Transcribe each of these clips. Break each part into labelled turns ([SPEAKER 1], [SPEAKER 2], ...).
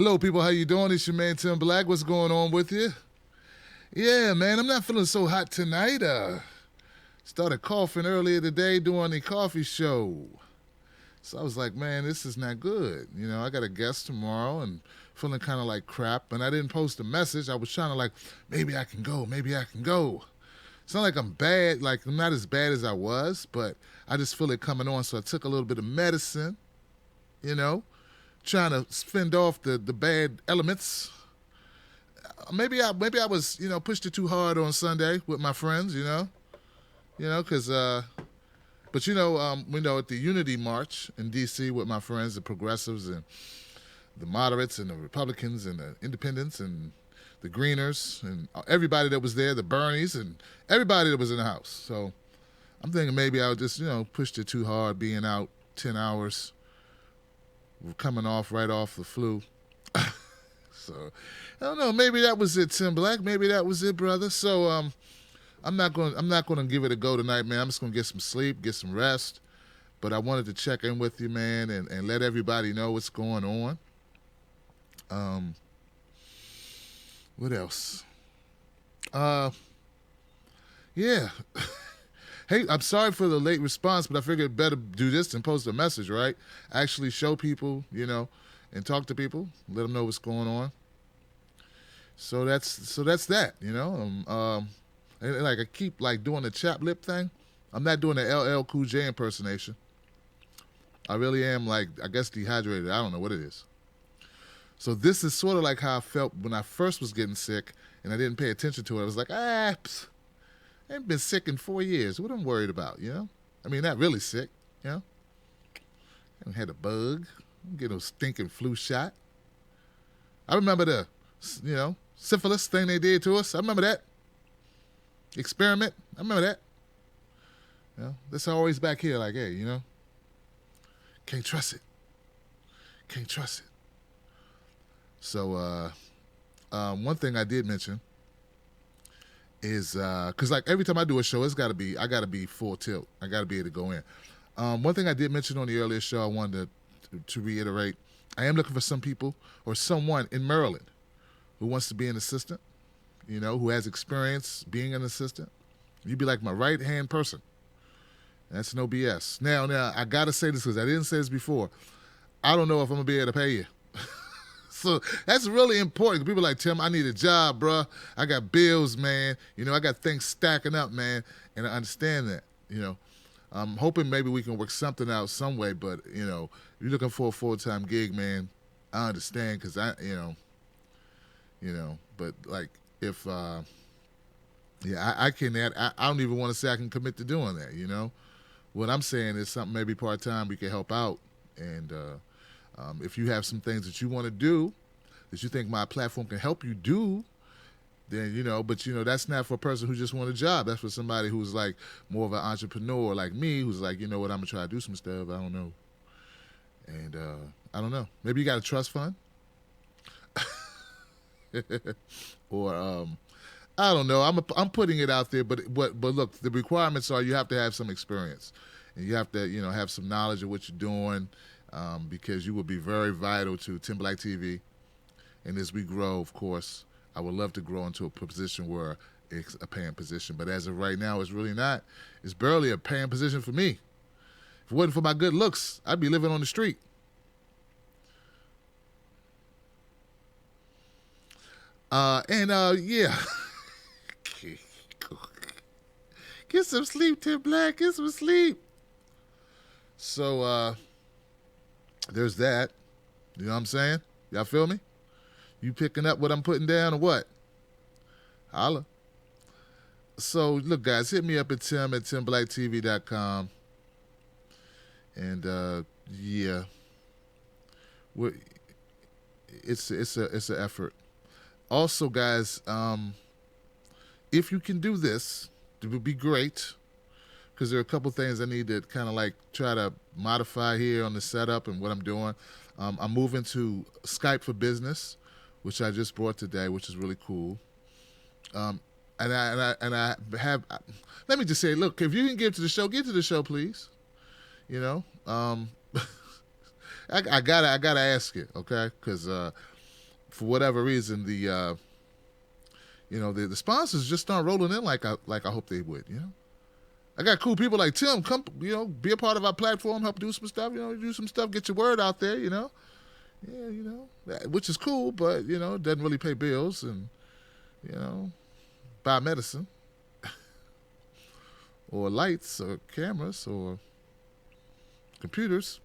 [SPEAKER 1] Hello, people. How you doing? It's your man Tim Black. What's going on with you? Yeah, man. I'm not feeling so hot tonight. Started coughing earlier today doing the coffee show. So I was like, man, this is not good. I got a guest tomorrow and feeling kind of like crap. And I didn't post a message. I was trying to like, maybe I can go. Maybe I can go. It's not like I'm bad. Like I'm not as bad as I was, but I just feel it coming on. So I took a little bit of medicine, you know, trying to fend off the bad elements. Maybe I was pushed it too hard on Sunday with my friends, because we know at the Unity March in D.C. with my friends, the progressives and the moderates and the Republicans and the independents and the Greeners and everybody that was there, the Bernies and everybody that was in the house. So I'm thinking maybe I just pushed it too hard, being out 10 hours, coming right off the flu. So I don't know. Maybe that was it, Tim Black. Maybe that was it, brother. So I'm not going to give it a go tonight, man. I'm just going to get some sleep, get some rest. But I wanted to check in with you, man, and let everybody know what's going on. What else? Yeah. Hey, I'm sorry for the late response, but I figured better do this than post a message, right? Actually show people, and talk to people, let them know what's going on. So that's that, and like I keep like doing the chap lip thing. I'm not doing the LL Cool J impersonation. I really am like, I guess dehydrated. I don't know what it is. So this is sort of like how I felt when I first was getting sick and I didn't pay attention to it. I was like, I ain't been sick in 4 years. What I'm worried about, I mean, not really sick, I haven't had a bug. I didn't get no stinking flu shot. I remember the, syphilis thing they did to us. I remember that. Experiment. I remember that. That's always back here like, hey, can't trust it. Can't trust it. So one thing I did mention is because like every time I do a show, I got to be full tilt. I got to be able to go in. One thing I did mention on the earlier show, I wanted to reiterate, I am looking for some people or someone in Maryland who wants to be an assistant, who has experience being an assistant. You'd be like my right-hand person. That's no BS. Now, I got to say this because I didn't say this before. I don't know if I'm going to be able to pay you. So that's really important. People are like, Tim, I need a job, bruh. I got bills, man. I got things stacking up, man. And I understand that, I'm hoping maybe we can work something out some way. But, if you're looking for a full-time gig, man, I understand because but like if, I can add, I don't even want to say I can commit to doing that, What I'm saying is something maybe part-time we can help out. And if you have some things that you want to do that you think my platform can help you do, then, but, that's not for a person who just want a job. That's for somebody who's like more of an entrepreneur like me, who's like, I'm going to try to do some stuff. I don't know. And I don't know. Maybe you got a trust fund? Or I don't know. I'm putting it out there, but look, the requirements are you have to have some experience, and you have to have some knowledge of what you're doing, because you will be very vital to Tim Black TV. And as we grow, of course, I would love to grow into a position where it's a paying position. But as of right now, it's really not. It's barely a paying position for me. If it wasn't for my good looks, I'd be living on the street. Yeah. Get some sleep, Tim Black. Get some sleep. So, there's that. You know what I'm saying? Y'all feel me? You picking up what I'm putting down or what? Holla. So, look, guys, hit me up at Tim at timblacktv.com. And, yeah. It's an effort. Also, guys, if you can do this, it would be great, because there are a couple things I need to kind of like try to modify here on the setup and what I'm doing. I'm moving to Skype for Business, which I just brought today, which is really cool. And I have. Let me just say, look, if you can get to the show, please. I gotta ask it, okay? Because for whatever reason, the sponsors just aren't rolling in like I hope they would. I got cool people like Tim. Come, be a part of our platform, help do some stuff. Do some stuff, get your word out there. Which is cool, but it doesn't really pay bills and buy medicine or lights or cameras or computers.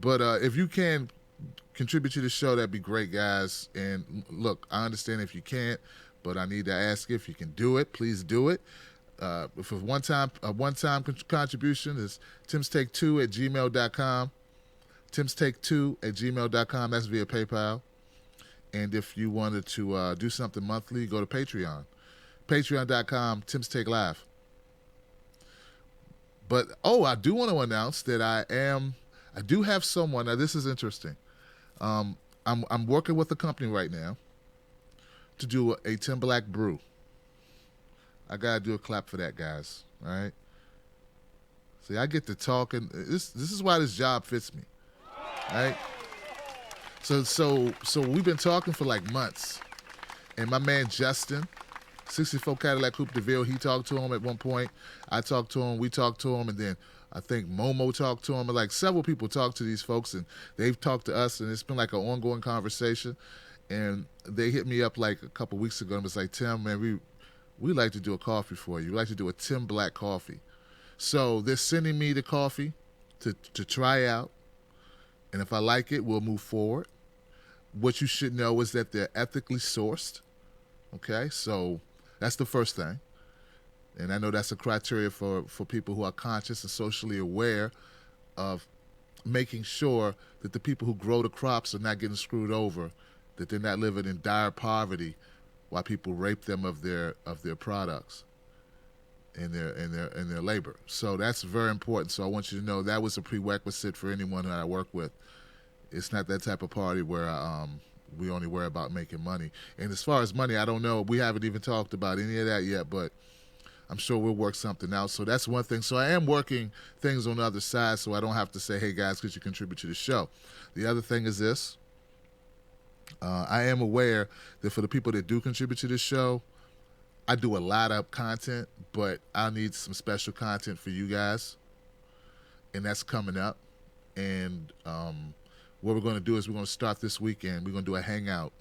[SPEAKER 1] But if you can contribute to the show, that'd be great, guys. And look, I understand if you can't, but I need to ask if you can do it. Please do it. For a one-time contribution is timstake2@gmail.com. timstake2@gmail.com. That's via PayPal. And if you wanted to do something monthly, go to Patreon. Patreon.com, timstakelive. But, I do want to announce that I do have someone. Now, this is interesting. I'm working with a company right now to do a Tim Black brew. I got to do a clap for that, guys. All right? See, I get to talking. This is why this job fits me. All right? So we've been talking for like months. And my man Justin, 64 Cadillac Coupe de Ville, he talked to him at one point. I talked to him. We talked to him. And then I think Momo talked to him. And like several people talked to these folks. And they've talked to us. And it's been like an ongoing conversation. And they hit me up like a couple weeks ago and was like, Tim, man, we like to do a coffee for you. We like to do a Tim Black coffee. So they're sending me the coffee to try out. And if I like it, we'll move forward. What you should know is that they're ethically sourced. Okay, so that's the first thing. And I know that's a criteria for people who are conscious and socially aware of making sure that the people who grow the crops are not getting screwed over, that they're not living in dire poverty while people rape them of their products and their labor. So that's very important. So I want you to know that was a prerequisite for anyone that I work with. It's not that type of party where we only worry about making money. And as far as money, I don't know. We haven't even talked about any of that yet, but I'm sure we'll work something out. So that's one thing. So I am working things on the other side so I don't have to say, hey, guys, could you contribute to the show? The other thing is this. I am aware that for the people that do contribute to this show, I do a lot of content, but I need some special content for you guys. And that's coming up. And what we're going to do is we're going to start this weekend. We're going to do a hangout.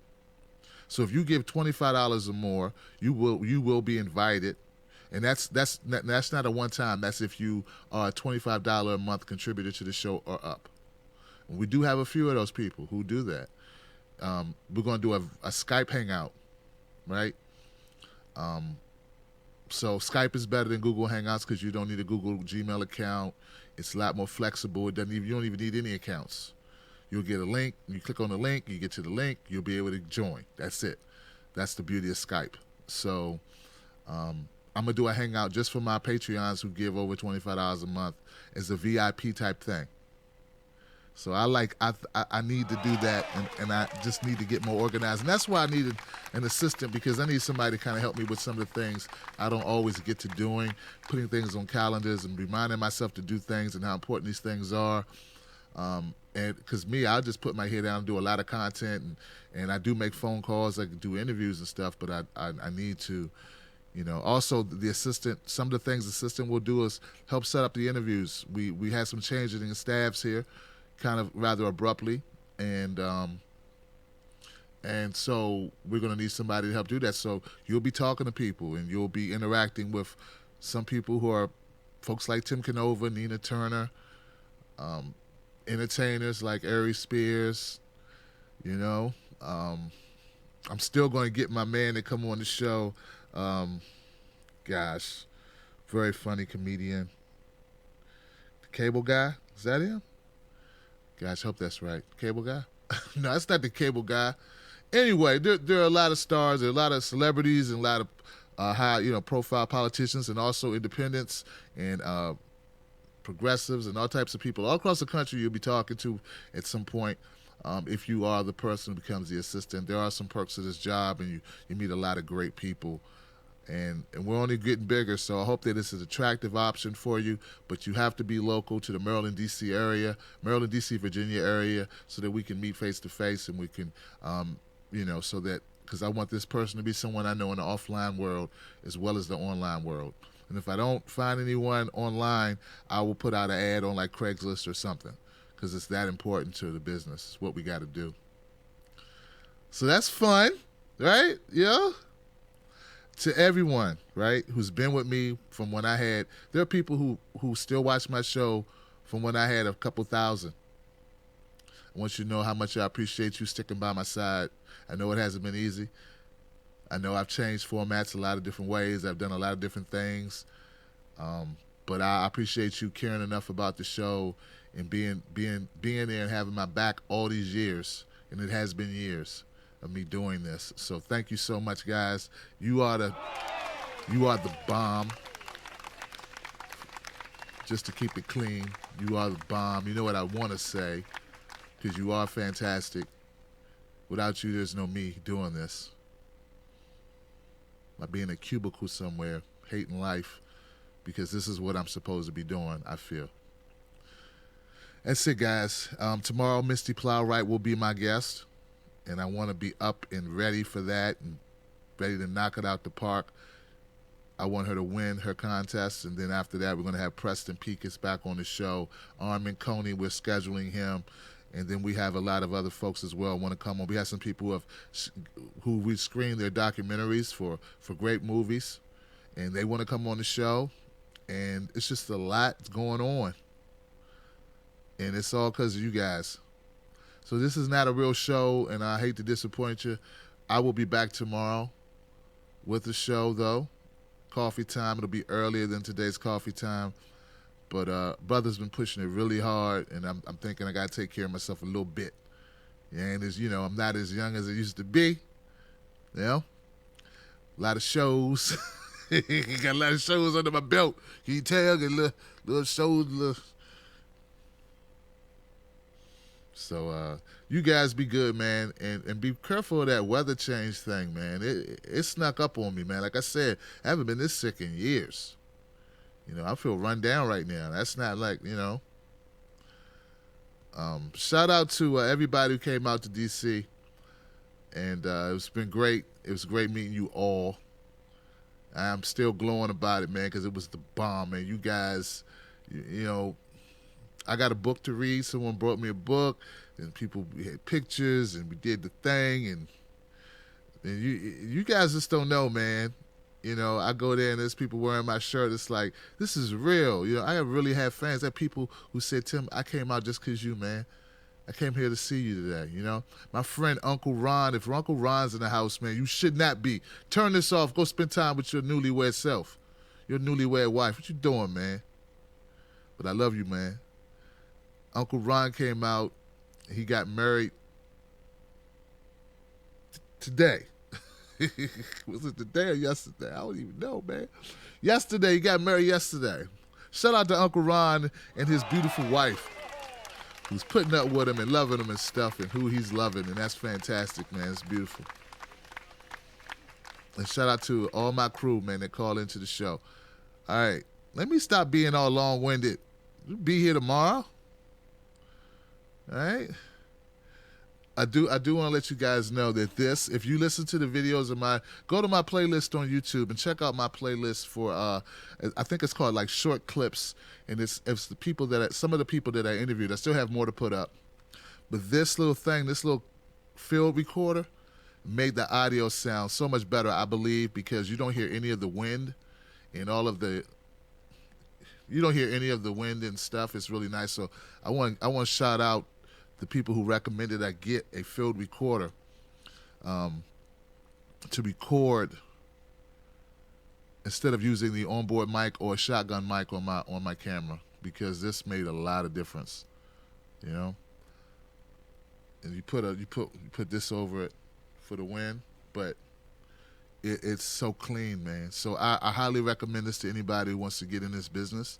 [SPEAKER 1] So if you give $25 or more, you will be invited. And that's not a one-time. That's if you are a $25 a month contributor to the show or up. And we do have a few of those people who do that. We're going to do a Skype hangout, right? So Skype is better than Google Hangouts because you don't need a Google Gmail account. It's a lot more flexible. You don't even need any accounts. You'll get a link. You click on the link. You get to the link. You'll be able to join. That's it. That's the beauty of Skype. So I'm going to do a hangout just for my Patreons who give over $25 a month as a VIP type thing. So I need to do that, and I just need to get more organized. And that's why I needed an assistant, because I need somebody to kind of help me with some of the things I don't always get to doing, putting things on calendars and reminding myself to do things and how important these things are. And because I'll just put my head down and do a lot of content, and I do make phone calls, I do interviews and stuff, but I need to, also the assistant, some of the things the assistant will do is help set up the interviews. We had some changes in the staffs here, kind of rather abruptly, and so we're going to need somebody to help do that. So you'll be talking to people, and you'll be interacting with some people who are folks like Tim Canova, Nina Turner, entertainers like Ari Spears. I'm still going to get my man to come on the show. Very funny comedian. The Cable Guy, is that him? Gosh, hope that's right. Cable Guy? No, it's not the Cable Guy. Anyway, there are a lot of stars, there are a lot of celebrities, and a lot of high, profile politicians, and also independents and progressives and all types of people all across the country you'll be talking to at some point. If you are the person who becomes the assistant, there are some perks to this job, and you meet a lot of great people. And we're only getting bigger, so I hope that this is an attractive option for you. But you have to be local to the Maryland, D.C. area, Maryland, D.C., Virginia area, so that we can meet face-to-face and we can so that because I want this person to be someone I know in the offline world as well as the online world. And if I don't find anyone online, I will put out an ad on like Craigslist or something because it's that important to the business. It's what we got to do. So that's fun, right? Yeah. To everyone, right, who's been with me from when I had, there are people who still watch my show from when I had a couple thousand. I want you to know how much I appreciate you sticking by my side. I know it hasn't been easy. I know I've changed formats a lot of different ways. I've done a lot of different things. But I appreciate you caring enough about the show and being there and having my back all these years. And it has been years of me doing this. So thank you so much, guys. You are the bomb. Just to keep it clean, you are the bomb. You know what I want to say, because you are fantastic. Without you, there's no me doing this. I'd be in a cubicle somewhere, hating life, because this is what I'm supposed to be doing, I feel. That's it, guys. Tomorrow, Misty Plowright will be my guest, and I want to be up and ready for that and ready to knock it out the park. I want her to win her contest, and then after that, we're going to have Preston Peakus back on the show. Armin Coney, we're scheduling him, and then we have a lot of other folks as well want to come on. We have some people who we screened their documentaries for great movies, and they want to come on the show, and it's just a lot going on, and it's all because of you guys. So this is not a real show, and I hate to disappoint you. I will be back tomorrow with the show, though. Coffee time. It'll be earlier than today's coffee time. But brother's been pushing it really hard, and I'm thinking I got to take care of myself a little bit. And I'm not as young as I used to be. A lot of shows. Got a lot of shows under my belt. Can you tell? Got little shows. So you guys be good, man, and be careful of that weather change thing, man. It snuck up on me, man. Like I said, I haven't been this sick in years. I feel run down right now. That's not like, shout out to everybody who came out to D.C., and it's been great. It was great meeting you all. I'm still glowing about it, man, because it was the bomb, man. You guys, I got a book to read. Someone brought me a book, and we had pictures, and we did the thing, and you guys just don't know, man. I go there and there's people wearing my shirt. It's like, this is real. I really have fans. I have people who said, Tim, I came out just because you, man. I came here to see you today, My friend Uncle Ron, if Uncle Ron's in the house, man, you should not be. Turn this off. Go spend time with your newlywed self, your newlywed wife. What you doing, man? But I love you, man. Uncle Ron came out. He got married today. Was it today or yesterday? I don't even know, man. Yesterday. He got married yesterday. Shout out to Uncle Ron and his beautiful wife, who's putting up with him and loving him and stuff, and who he's loving, and that's fantastic, man. It's beautiful. And shout out to all my crew, man, that call into the show. All right. Let me stop being all long-winded. We'll be here tomorrow. All right. I do want to let you guys know that if you listen to the videos go to my playlist on YouTube and check out my playlist for, I think it's called like short clips. And it's some of the people that I interviewed. I still have more to put up. But this little thing, this little field recorder made the audio sound so much better, I believe, because you don't hear any of the wind and you don't hear any of the wind and stuff. It's really nice. So I want to shout out the people who recommended I get a field recorder to record instead of using the onboard mic or a shotgun mic on my camera, because this made a lot of difference, And you put this over it for the wind, but it's so clean, man. So I highly recommend this to anybody who wants to get in this business,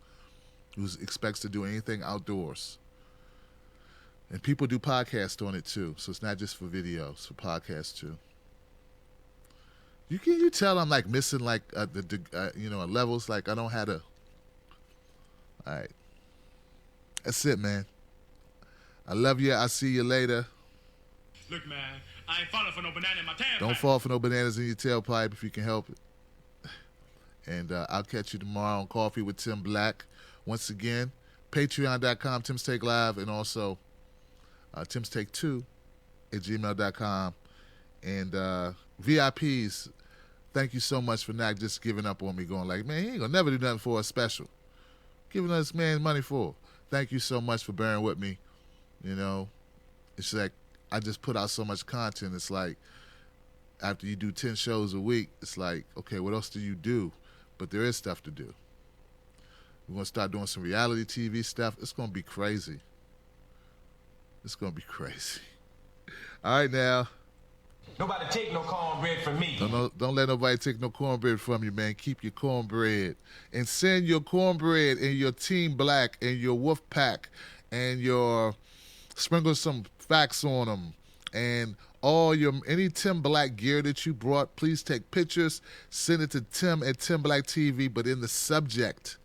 [SPEAKER 1] who expects to do anything outdoors. And people do podcasts on it too, so it's not just for video; it's for podcasts too. You tell I'm like missing like levels, like I don't have to. All right, that's it, man. I love you. I'll see you later.
[SPEAKER 2] Look, man, I ain't falling for no banana in my tailpipe.
[SPEAKER 1] Don't fall for no bananas in your tailpipe if you can help it. And I'll catch you tomorrow on Coffee with Tim Black. Once again, patreon.com, Tim's Take Live, and also Tim's Take 2 at gmail.com. And VIPs, thank you so much for not just giving up on me, going like, man, he ain't going to never do nothing for a special. Giving us man money for. Thank you so much for bearing with me. You know, it's like I just put out so much content. It's like after you do 10 shows a week, it's like, okay, what else do you do? But there is stuff to do. We're going to start doing some reality TV stuff. It's going to be crazy. It's going to be crazy. All right, now.
[SPEAKER 3] Nobody take no cornbread from me.
[SPEAKER 1] Don't let nobody take no cornbread from you, man. Keep your cornbread. And send your cornbread and your Team Black and your Wolf Pack and your sprinkle some facts on them. And all your any Tim Black gear that you brought, please take pictures. Send it to Tim at Tim Black TV, but in the subject,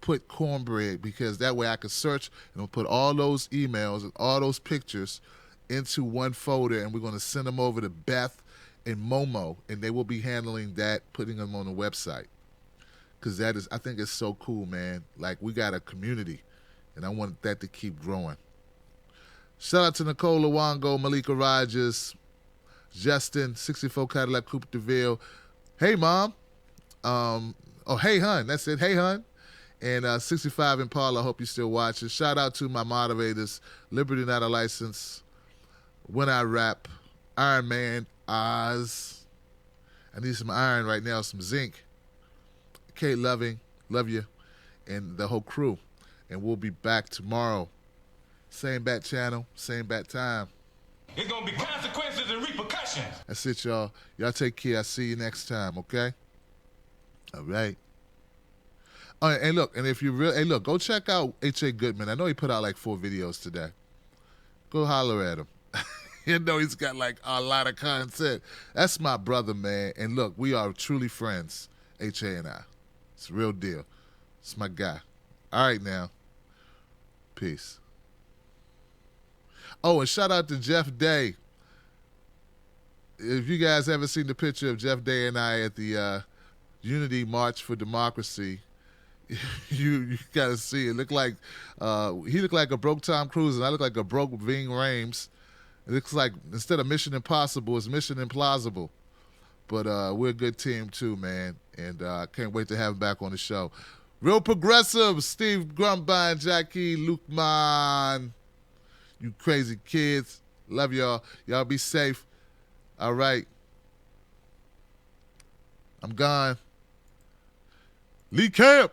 [SPEAKER 1] put cornbread, because that way I can search and I'll put all those emails and all those pictures into one folder, and we're going to send them over to Beth and Momo, and they will be handling that, putting them on the website. Because that is, I think it's so cool, man. Like, we got a community, and I want that to keep growing. Shout out to Nicole Luongo, Malika Rogers, Justin, 64 Cadillac Coupe de Ville. Hey, Mom. Hey, Hun. That's it. Hey, Hun. And 65 Impala, I hope you're still watching. Shout out to my moderators, Liberty Not a License, When I Rap, Iron Man, Oz. I need some iron right now, some zinc. Kate Loving, love you, and the whole crew. And we'll be back tomorrow. Same bat channel, same bat time.
[SPEAKER 3] It's going to be consequences and repercussions.
[SPEAKER 1] That's it, y'all. Y'all take care. I'll see you next time, okay? All right. And look, and if you go check out H.A. Goodman. I know he put out like 4 videos today. Go holler at him. You know he's got like a lot of content. That's my brother, man. And look, we are truly friends, H.A. and I. It's a real deal. It's my guy. All right, now. Peace. Oh, and shout out to Jeff Day. If you guys haven't seen the picture of Jeff Day and I at the Unity March for Democracy, you gotta see it. He looked like a broke Tom Cruise, and I look like a broke Ving Rhames. It looks like instead of Mission Impossible, it's Mission Implausible. But we're a good team too, man, and I can't wait to have him back on the show. Real progressive, Steve Grumbine, Jackie, Lukeman, you crazy kids. Love y'all. Y'all be safe. All right. I'm gone. Lee Camp.